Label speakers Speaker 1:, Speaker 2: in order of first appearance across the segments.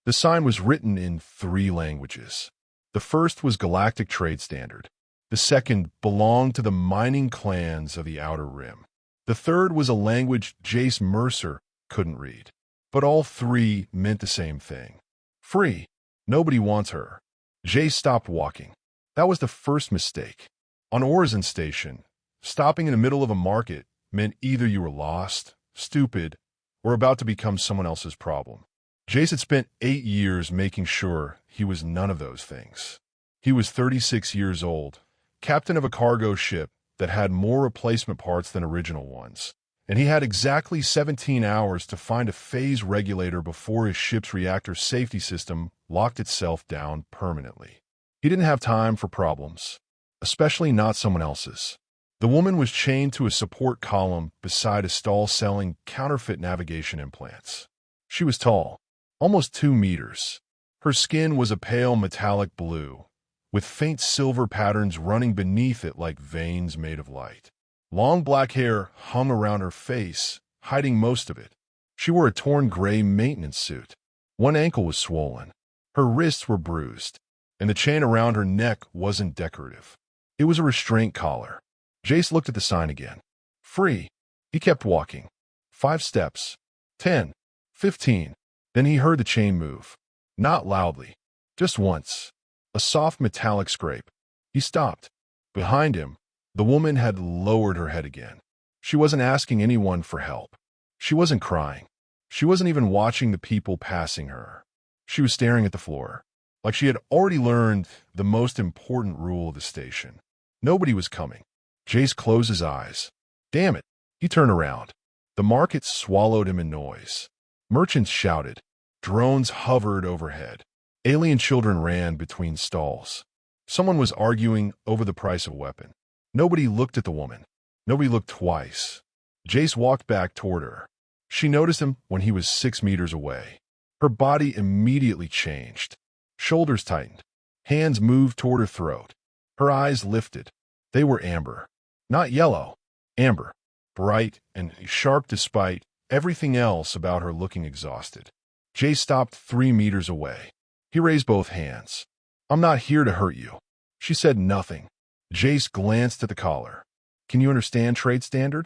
Speaker 1: The sign was written in 3 languages. The first was Galactic Trade Standard. The second belonged to the mining clans of the Outer Rim. The third was a language Jace Mercer couldn't read. But all 3 meant the same thing. Free. Nobody wants her. Jace stopped walking. That was the first mistake. On Orison Station, stopping in the middle of a market meant either you were lost, stupid, or about to become someone else's problem. Jace had spent 8 years making sure he was none of those things. He was 36 years old, captain of a cargo ship that had more replacement parts than original ones, and he had exactly 17 hours to find a phase regulator before his ship's reactor safety system locked itself down permanently. He didn't have time for problems, especially not someone else's. The woman was chained to a support column beside a stall selling counterfeit navigation implants. She was tall, almost 2 meters. Her skin was a pale metallic blue, with faint silver patterns running beneath it like veins made of light. Long black hair hung around her face, hiding most of it. She wore a torn gray maintenance suit. One ankle was swollen. Her wrists were bruised, and the chain around her neck wasn't decorative. It was a restraint collar. Jace looked at the sign again. Free. He kept walking. 5 steps. 10. 15. Then he heard the chain move. Not loudly. Just once. A soft metallic scrape. He stopped. Behind him, the woman had lowered her head again. She wasn't asking anyone for help. She wasn't crying. She wasn't even watching the people passing her. She was staring at the floor, like she had already learned the most important rule of the station. Nobody was coming. Jace closed his eyes. Damn it. He turned around. The market swallowed him in noise. Merchants shouted. Drones hovered overhead. Alien children ran between stalls. Someone was arguing over the price of a weapon. Nobody looked at the woman. Nobody looked twice. Jace walked back toward her. She noticed him when he was 6 meters away. Her body immediately changed. Shoulders tightened. Hands moved toward her throat. Her eyes lifted. They were amber. Not yellow. Amber. Bright and sharp despite everything else about her looking exhausted. Jace stopped 3 meters away. He raised both hands. I'm not here to hurt you. She said nothing. Jace glanced at the collar. Can you understand trade standard?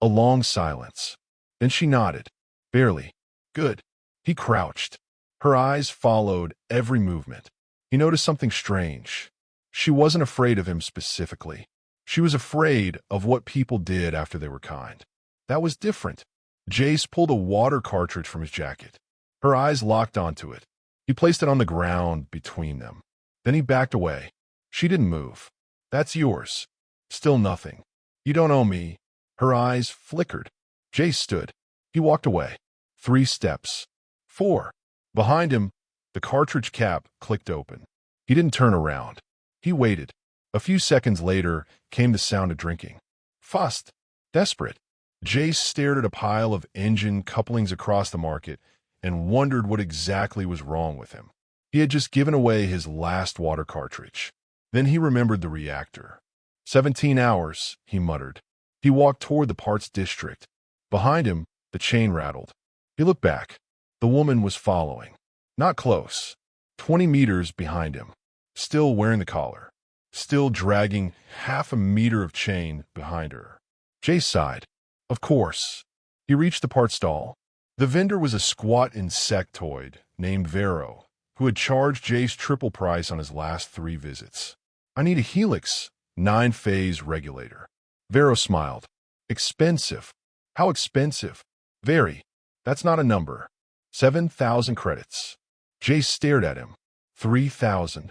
Speaker 1: A long silence. Then she nodded. Barely. Good. He crouched. Her eyes followed every movement. He noticed something strange. She wasn't afraid of him specifically. She was afraid of what people did after they were kind. That was different. Jace pulled a water cartridge from his jacket. Her eyes locked onto it. He placed it on the ground between them. Then he backed away. She didn't move. That's yours. Still nothing. You don't owe me. Her eyes flickered. Jace stood. He walked away. 3 steps. 4. Behind him, the cartridge cap clicked open. He didn't turn around. He waited. A few seconds later came the sound of drinking. Fussed. Desperate. Jace stared at a pile of engine couplings across the market and wondered what exactly was wrong with him. He had just given away his last water cartridge. Then he remembered the reactor. 17 hours, he muttered. He walked toward the parts district. Behind him, the chain rattled. He looked back. The woman was following. Not close. 20 meters behind him. Still wearing the collar. Still dragging half a meter of chain behind her. Jace sighed. Of course. He reached the part stall. The vendor was a squat insectoid named Vero, who had charged Jace triple price on his last 3 visits. I need a Helix 9-phase regulator. Vero smiled. Expensive. How expensive? Very. That's not a number. 7,000 credits. Jace stared at him. 3,000.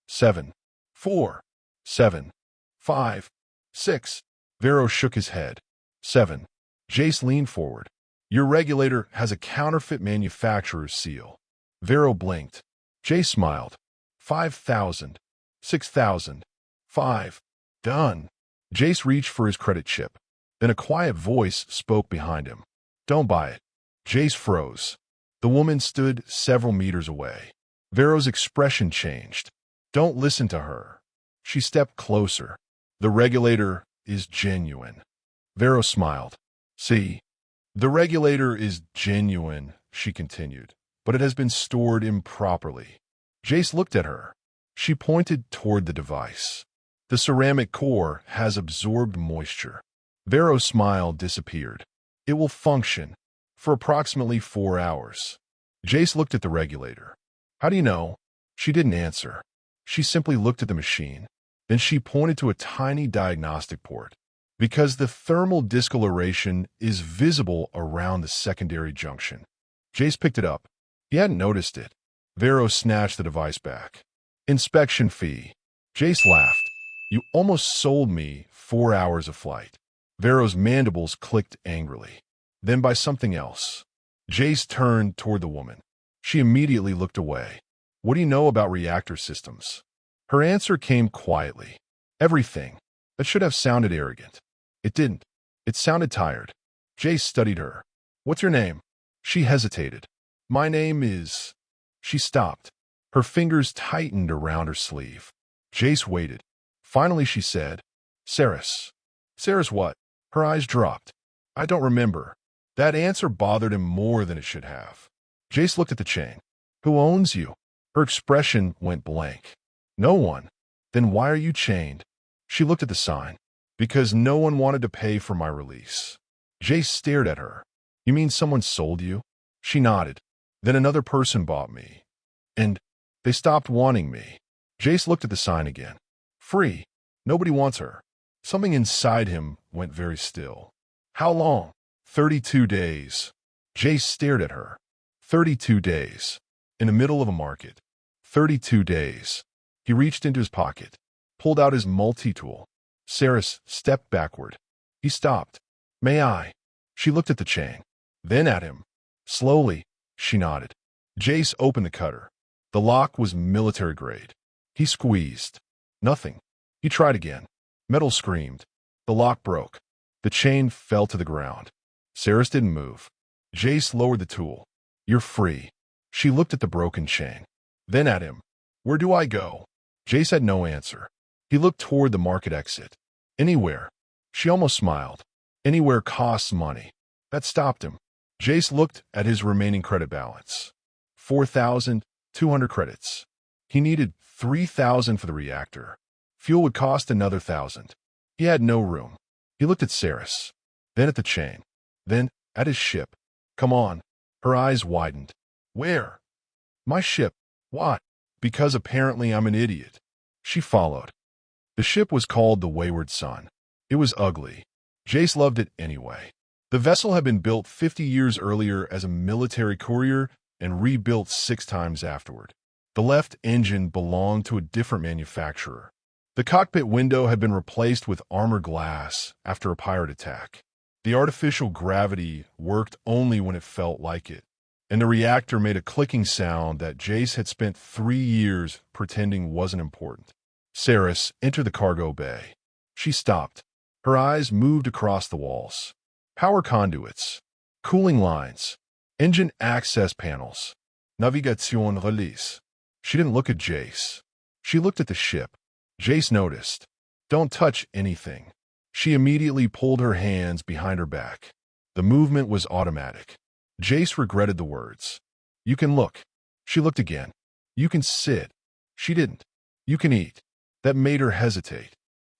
Speaker 1: 7. 4. 7. 5. 6. Vero shook his head. 7. Jace leaned forward. Your regulator has a counterfeit manufacturer's seal. Vero blinked. Jace smiled. 5,000. 6,000. 5. Done. Jace reached for his credit chip. Then a quiet voice spoke behind him. Don't buy it. Jace froze. The woman stood several meters away. Vero's expression changed. Don't listen to her. She stepped closer. The regulator is genuine. Vero smiled. See? The regulator is genuine, she continued. but it has been stored improperly. Jace looked at her. She pointed toward the device. The ceramic core has absorbed moisture. Vero's smile disappeared. It will function for approximately 4 hours. Jace looked at the regulator. How do you know? She didn't answer. She simply looked at the machine. Then she pointed to a tiny diagnostic port. Because the thermal discoloration is visible around the secondary junction. Jace picked it up. He hadn't noticed it. Vero snatched the device back. Inspection fee. Jace laughed. You almost sold me 4 hours of flight. Vero's mandibles clicked angrily. Then by something else. Jace turned toward the woman. She immediately looked away. What do you know about reactor systems? Her answer came quietly. Everything. That should have sounded arrogant. It didn't. It sounded tired. Jace studied her. What's your name? She hesitated. My name is... She stopped. Her fingers tightened around her sleeve. Jace waited. Finally she said, Saris. Saris what? Her eyes dropped. I don't remember. That answer bothered him more than it should have. Jace looked at the chain. Who owns you? Her expression went blank. No one. Then why are you chained? She looked at the sign. Because no one wanted to pay for my release. Jace stared at her. You mean someone sold you? She nodded. Then another person bought me. And they stopped wanting me. Jace looked at the sign again. Free. Nobody wants her. Something inside him went very still. How long? 32 days. Jace stared at her. 32 days. In the middle of a market. 32 days. He reached into his pocket. Pulled out his multi-tool. Saris stepped backward. He stopped. May I? She looked at the chain. Then at him. Slowly, she nodded. Jace opened the cutter. The lock was military grade. He squeezed. Nothing. He tried again. Metal screamed. The lock broke. The chain fell to the ground. Saris didn't move. Jace lowered the tool. You're free. She looked at the broken chain. Then at him. Where do I go? Jace had no answer. He looked toward the market exit. Anywhere. She almost smiled. Anywhere costs money. That stopped him. Jace looked at his remaining credit balance. 4,200 credits. He needed 3,000 for the reactor. Fuel would cost another 1,000. He had no room. He looked at Saris. Then at the chain. Then at his ship. Come on. Her eyes widened. Where? My ship. What? Because apparently I'm an idiot. She followed. The ship was called the Wayward Sun. It was ugly. Jace loved it anyway. The vessel had been built 50 years earlier as a military courier and rebuilt 6 times afterward. The left engine belonged to a different manufacturer. The cockpit window had been replaced with armor glass after a pirate attack. The artificial gravity worked only when it felt like it, and the reactor made a clicking sound that Jace had spent 3 years pretending wasn't important. Saris entered the cargo bay. She stopped. Her eyes moved across the walls. Power conduits, cooling lines, engine access panels, navigation release. She didn't look at Jace. She looked at the ship. Jace noticed. Don't touch anything. She immediately pulled her hands behind her back. The movement was automatic. Jace regretted the words. You can look. She looked again. You can sit. She didn't. You can eat. That made her hesitate.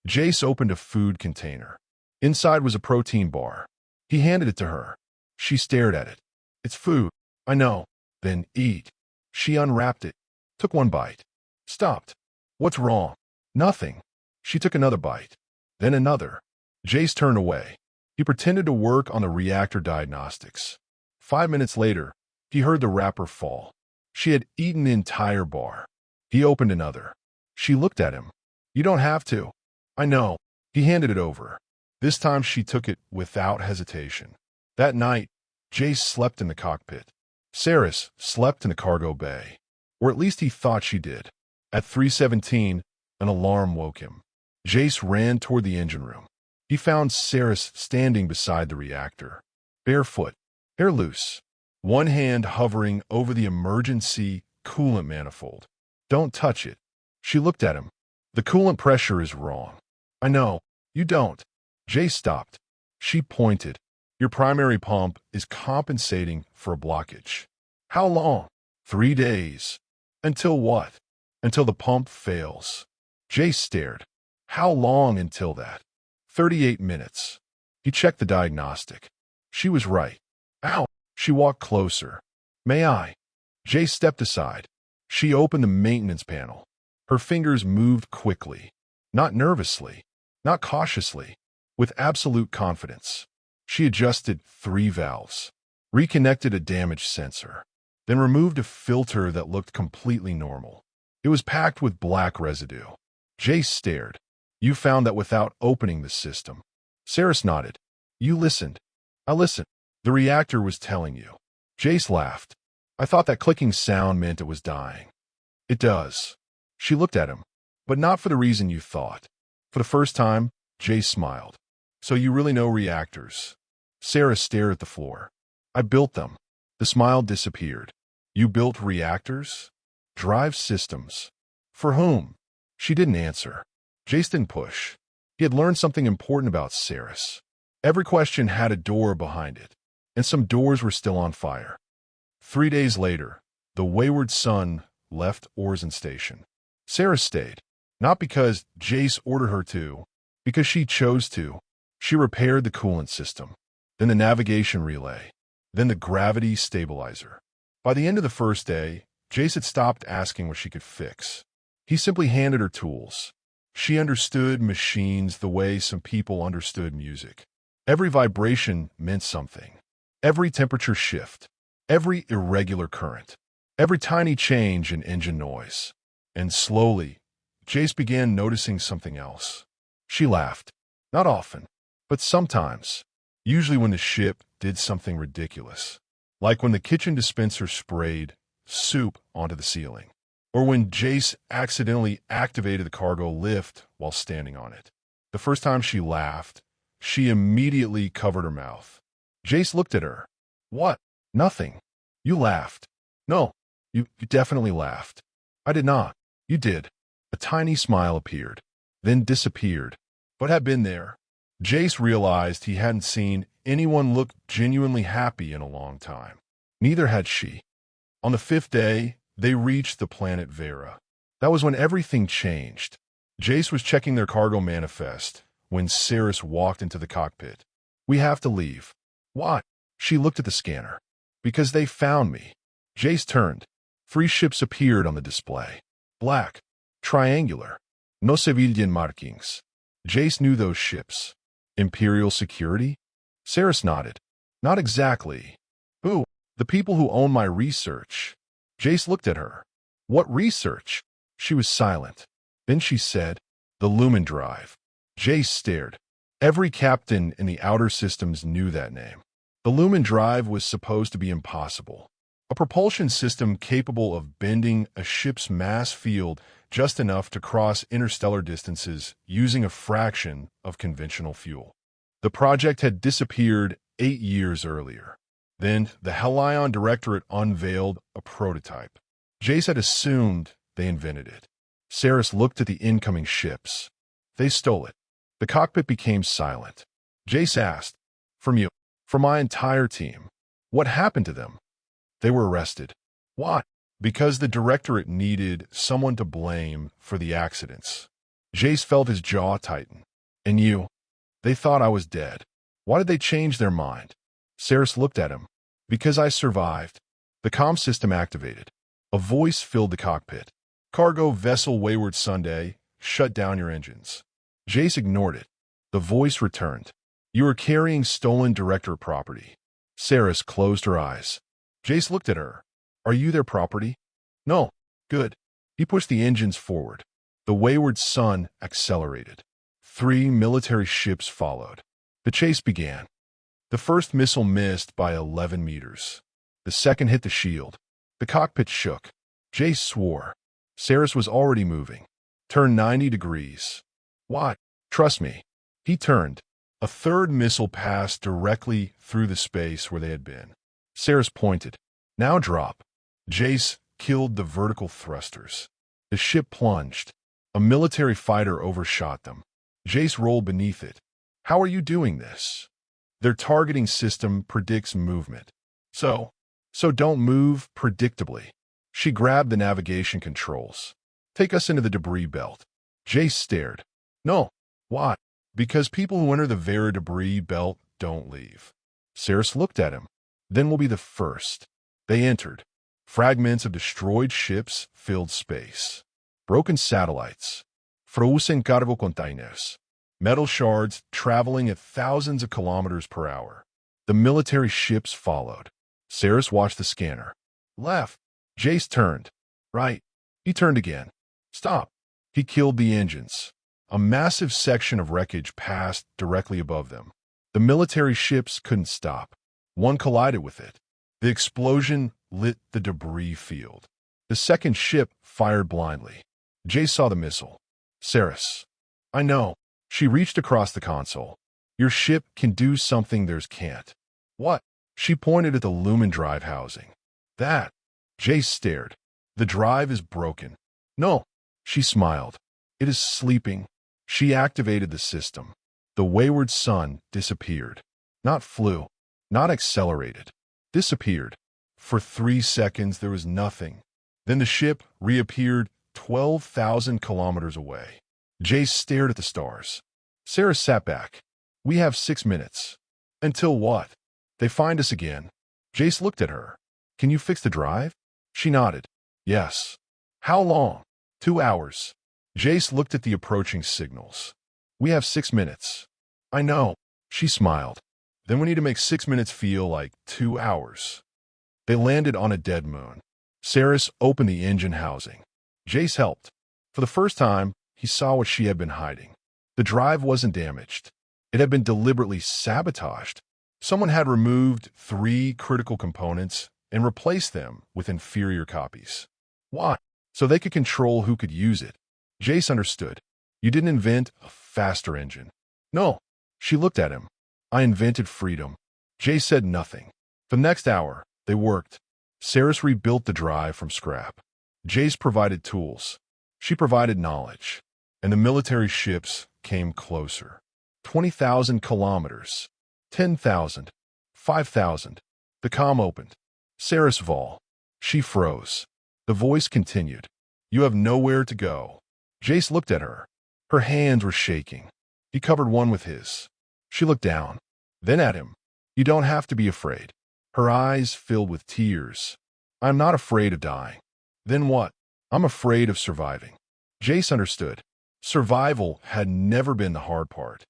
Speaker 1: Jace opened a food container. Inside was a protein bar. He handed it to her. She stared at it. It's food. I know. Then eat. She unwrapped it. Took one bite. Stopped. What's wrong? Nothing. She took another bite. Then another. Jace turned away. He pretended to work on the reactor diagnostics. 5 minutes later, he heard the wrapper fall. She had eaten the entire bar. He opened another. She looked at him. You don't have to. I know. He handed it over. This time she took it without hesitation. That night, Jace slept in the cockpit. Saris slept in the cargo bay. Or at least he thought she did. At 3:17, an alarm woke him. Jace ran toward the engine room. He found Saris standing beside the reactor. Barefoot, hair loose, one hand hovering over the emergency coolant manifold. Don't touch it. She looked at him. The coolant pressure is wrong. I know. You don't. Jace stopped. She pointed. Your primary pump is compensating for a blockage. How long? 3 days. Until what? Until the pump fails. Jace stared. How long until that? 38 minutes. He checked the diagnostic. She was right. Ow! She walked closer. May I? Jace stepped aside. She opened the maintenance panel. Her fingers moved quickly. Not nervously. Not cautiously. With absolute confidence. She adjusted 3 valves. Reconnected a damaged sensor. Then removed a filter that looked completely normal. It was packed with black residue. Jace stared. You found that without opening the system. Saris nodded. You listened. I listened. The reactor was telling you. Jace laughed. I thought that clicking sound meant it was dying. It does. She looked at him. But not for the reason you thought. For the first time, Jace smiled. So you really know reactors. Saris stared at the floor. I built them. The smile disappeared. You built reactors? Drive systems. For whom? She didn't answer. Jace didn't push. He had learned something important about Saris. Every question had a door behind it, and some doors were still on fire. 3 days later, the wayward son left Orzen Station. Saris stayed, not because Jace ordered her to, because she chose to. She repaired the coolant system, then the navigation relay, then the gravity stabilizer. By the end of the first day, Jace had stopped asking what she could fix. He simply handed her tools. She understood machines the way some people understood music. Every vibration meant something. Every temperature shift. Every irregular current. Every tiny change in engine noise. And slowly, Jace began noticing something else. She laughed. Not often, but sometimes. Usually when the ship did something ridiculous. Like when the kitchen dispenser sprayed soup onto the ceiling. Or when Jace accidentally activated the cargo lift while standing on it. The first time she laughed, she immediately covered her mouth. Jace looked at her. What? Nothing. You laughed. No, you definitely laughed. I did not. You did. A tiny smile appeared, then disappeared, but had been there. Jace realized he hadn't seen anyone look genuinely happy in a long time. Neither had she. On the 5th day, they reached the planet Vera. That was when everything changed. Jace was checking their cargo manifest when Saris walked into the cockpit. We have to leave. Why? She looked at the scanner. Because they found me. Jace turned. 3 ships appeared on the display. Black. Triangular. No civilian markings. Jace knew those ships. Imperial security? Saris nodded. Not exactly. Who? The people who own my research. Jace looked at her. What research? She was silent. Then she said, the Lumen Drive. Jace stared. Every captain in the outer systems knew that name. The Lumen Drive was supposed to be impossible. A propulsion system capable of bending a ship's mass field just enough to cross interstellar distances using a fraction of conventional fuel. The project had disappeared 8 years earlier. Then the Hellion Directorate unveiled a prototype. Jace had assumed they invented it. Saris looked at the incoming ships. They stole it. The cockpit became silent. Jace asked, from you, from my entire team, what happened to them? They were arrested. Why? Because the Directorate needed someone to blame for the accidents. Jace felt his jaw tighten. And you? They thought I was dead. Why did they change their mind? Saris looked at him. Because I survived. The comm system activated. A voice filled the cockpit. Cargo vessel Wayward Sunday, shut down your engines. Jace ignored it. The voice returned. You are carrying stolen Directorate property. Saris closed her eyes. Jace looked at her. Are you their property? No. Good. He pushed the engines forward. The Wayward Sun accelerated. 3 military ships followed. The chase began. The first missile missed by 11 meters. The second hit the shield. The cockpit shook. Jace swore. Saris was already moving. Turn 90 degrees. Why? Trust me. He turned. A third missile passed directly through the space where they had been. Saris pointed. Now drop. Jace killed the vertical thrusters. The ship plunged. A military fighter overshot them. Jace rolled beneath it. How are you doing this? Their targeting system predicts movement. So don't move predictably. She grabbed the navigation controls. Take us into the debris belt. Jace stared. No. Why? Because people who enter the Vera debris belt don't leave. Saris looked at him. Then we'll be the first. They entered. Fragments of destroyed ships filled space. Broken satellites. Frozen cargo containers. Metal shards traveling at thousands of kilometers per hour. The military ships followed. Saris watched the scanner. Left. Jace turned. Right. He turned again. Stop. He killed the engines. A massive section of wreckage passed directly above them. The military ships couldn't stop. One collided with it. The explosion lit the debris field. The second ship fired blindly. Jace saw the missile. Saris. I know. She reached across the console. Your ship can do something theirs can't. What? She pointed at the lumen drive housing. That. Jace stared. The drive is broken. No. She smiled. It is sleeping. She activated the system. The wayward sun disappeared. Not flew. Not accelerated. Disappeared. For 3 seconds there was nothing. Then the ship reappeared 12,000 kilometers away. Jace stared at the stars. Sarah sat back. We have 6 minutes. Until what? They find us again. Jace looked at her. Can you fix the drive? She nodded. Yes. How long? 2 hours. Jace looked at the approaching signals. We have 6 minutes. I know. She smiled. Then we need to make 6 minutes feel like 2 hours. They landed on a dead moon. Saris opened the engine housing. Jace helped. For the first time, he saw what she had been hiding. The drive wasn't damaged. It had been deliberately sabotaged. Someone had removed 3 critical components and replaced them with inferior copies. Why? So they could control who could use it. Jace understood. You didn't invent a faster engine. No. She looked at him. I invented freedom. Jace said nothing. For the next hour, they worked. Saris rebuilt the drive from scrap. Jace provided tools. She provided knowledge. And the military ships came closer. 20,000 kilometers. 10,000. 5,000. The comm opened. Saris Vol. She froze. The voice continued. You have nowhere to go. Jace looked at her. Her hands were shaking. He covered one with his. She looked down. Then at him. You don't have to be afraid. Her eyes filled with tears. I'm not afraid of dying. Then what? I'm afraid of surviving. Jace understood. Survival had never been the hard part.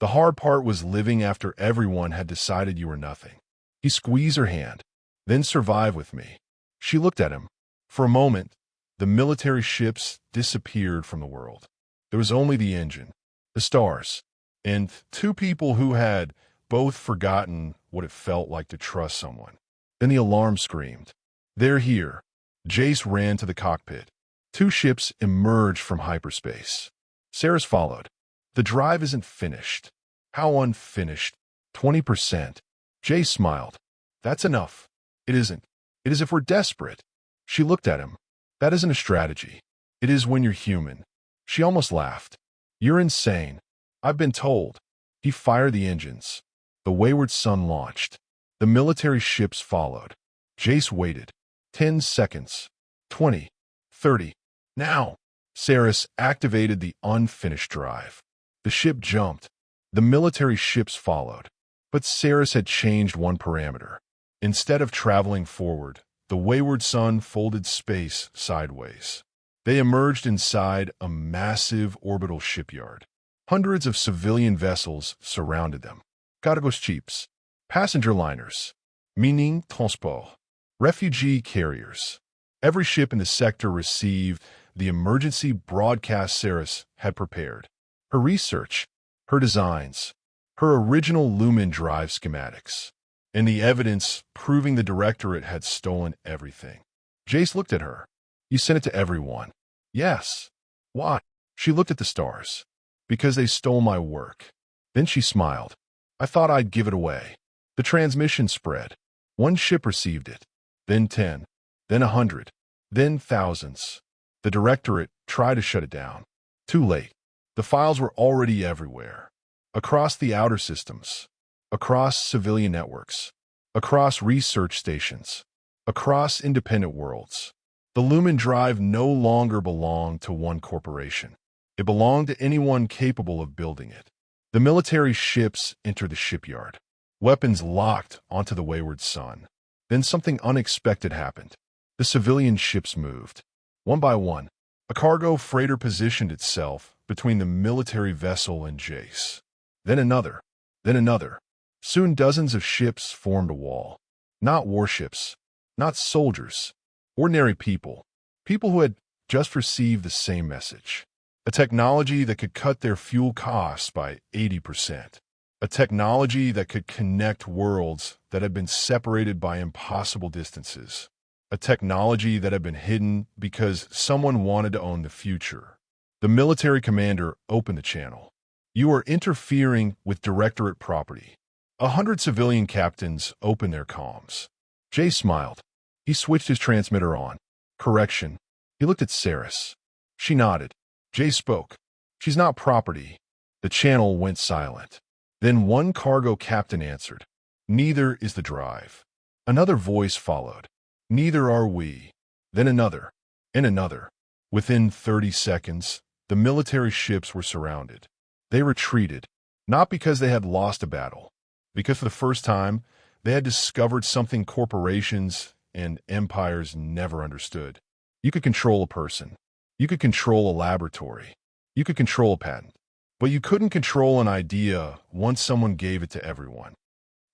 Speaker 1: The hard part was living after everyone had decided you were nothing. He squeezed her hand. Then survive with me. She looked at him. For a moment, the military ships disappeared from the world. There was only the engine, the stars, and 2 people who had both forgotten what it felt like to trust someone. Then the alarm screamed. They're here. Jace ran to the cockpit. 2 ships emerged from hyperspace. Saris followed. The drive isn't finished. How unfinished? 20%. Jace smiled. That's enough. It isn't. It is if we're desperate. She looked at him. That isn't a strategy. It is when you're human. She almost laughed. You're insane. I've been told. He fired the engines. The wayward sun launched. The military ships followed. Jace waited. 10 seconds. 20. 30. Now. Saris activated the unfinished drive. The ship jumped. The military ships followed. But Saris had changed one parameter. Instead of traveling forward, the wayward sun folded space sideways. They emerged inside a massive orbital shipyard. Hundreds of civilian vessels surrounded them. Cargo ships, passenger liners, mining transport, refugee carriers. Every ship in the sector received the emergency broadcast Saris had prepared. Her research, her designs, her original lumen drive schematics, and the evidence proving the directorate had stolen everything. Jace looked at her. You sent it to everyone. Yes. Why? She looked at the stars. Because they stole my work. Then she smiled. I thought I'd give it away. The transmission spread. 1 ship received it. Then 10. Then 100. Then thousands. The directorate tried to shut it down. Too late. The files were already everywhere. Across the outer systems. Across civilian networks. Across research stations. Across independent worlds. The Lumen Drive no longer belonged to one corporation. It belonged to anyone capable of building it. The military ships entered the shipyard, weapons locked onto the wayward sun. Then something unexpected happened. The civilian ships moved. One by one, a cargo freighter positioned itself between the military vessel and Jace. Then another. Then another. Soon dozens of ships formed a wall. Not warships, not soldiers, ordinary people. People who had just received the same message. A technology that could cut their fuel costs by 80%. A technology that could connect worlds that had been separated by impossible distances. A technology that had been hidden because someone wanted to own the future. The military commander opened the channel. You are interfering with Directorate property. 100 civilian captains opened their comms. Jay smiled. He switched his transmitter on. Correction. He looked at Saris. She nodded. Jay spoke. She's not property. The channel went silent. Then one cargo captain answered. Neither is the drive. Another voice followed. Neither are we. Then another. And another. Within 30 seconds, the military ships were surrounded. They retreated, not because they had lost a battle, because for the first time, they had discovered something corporations and empires never understood. You could control a person. You could control a laboratory. You could control a patent. But you couldn't control an idea once someone gave it to everyone.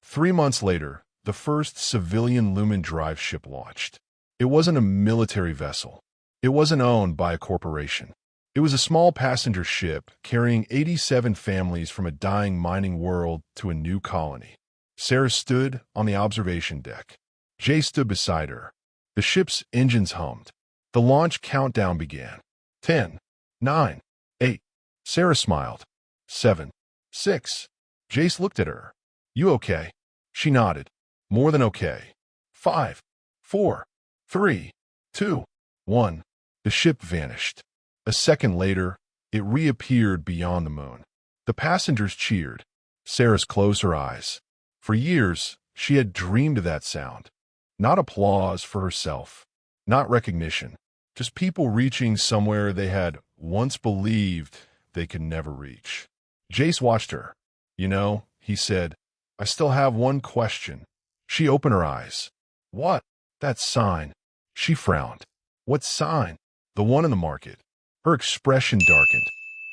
Speaker 1: 3 months later, the first civilian Lumen Drive ship launched. It wasn't a military vessel. It wasn't owned by a corporation. It was a small passenger ship carrying 87 families from a dying mining world to a new colony. Sarah stood on the observation deck. Jay stood beside her. The ship's engines hummed. The launch countdown began. 10, 9, 8. Sarah smiled. 7, 6. Jace looked at her. You okay? She nodded. More than okay. 5, 4, 3, 2, 1. The ship vanished. A second later, it reappeared beyond the moon. The passengers cheered. Sarah closed her eyes. For years, she had dreamed of that sound. Not applause for herself. Not recognition. Just people reaching somewhere they had once believed they could never reach. Jace watched her. You know, he said, I still have one question. She opened her eyes. What? That sign. She frowned. What sign? The one in the market. Her expression darkened.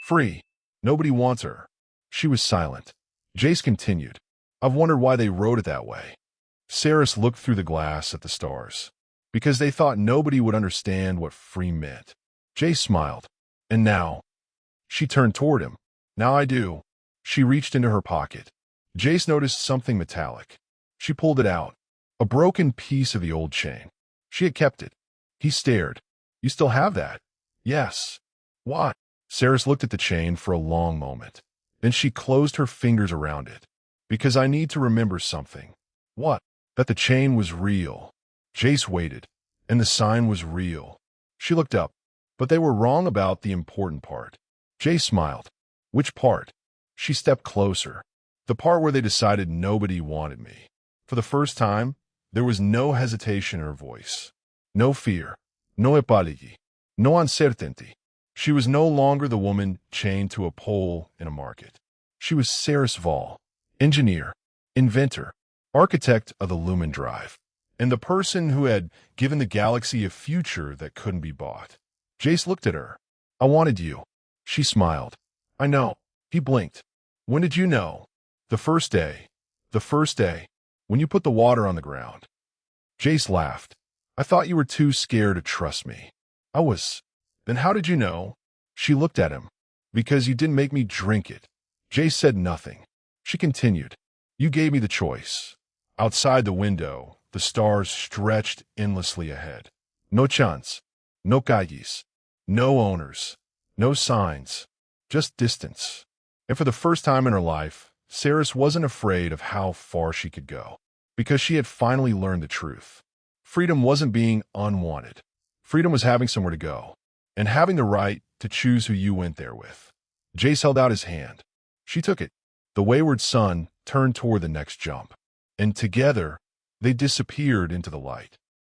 Speaker 1: Free. Nobody wants her. She was silent. Jace continued. I've wondered why they wrote it that way. Saris looked through the glass at the stars. Because they thought nobody would understand what free meant. Jace smiled. And now? She turned toward him. Now I do. She reached into her pocket. Jace noticed something metallic. She pulled it out. A broken piece of the old chain. She had kept it. He stared. You still have that? Yes. What? Saris looked at the chain for a long moment. Then she closed her fingers around it. Because I need to remember something. What? That the chain was real. Jace waited. And the sign was real. She looked up. But they were wrong about the important part. Jace smiled. Which part? She stepped closer. The part where they decided nobody wanted me. For the first time, there was no hesitation in her voice. No fear. No apology. No uncertainty. She was no longer the woman chained to a pole in a market. She was Saris Vall, engineer, inventor, architect of the Lumen Drive, and the person who had given the galaxy a future that couldn't be bought. Jace looked at her. I wanted you. She smiled. I know. He blinked. When did you know? The first day. The first day. When you put the water on the ground. Jace laughed. I thought you were too scared to trust me. I was. Then how did you know? She looked at him. Because you didn't make me drink it. Jace said nothing. She continued. You gave me the choice. Outside the window, the stars stretched endlessly ahead. No chance. No calles. No owners. No signs. Just distance. And for the first time in her life, Saris wasn't afraid of how far she could go. Because she had finally learned the truth. Freedom wasn't being unwanted. Freedom was having somewhere to go. And having the right to choose who you went there with. Jace held out his hand. She took it. The wayward sun turned toward the next jump. And together, they disappeared into the light.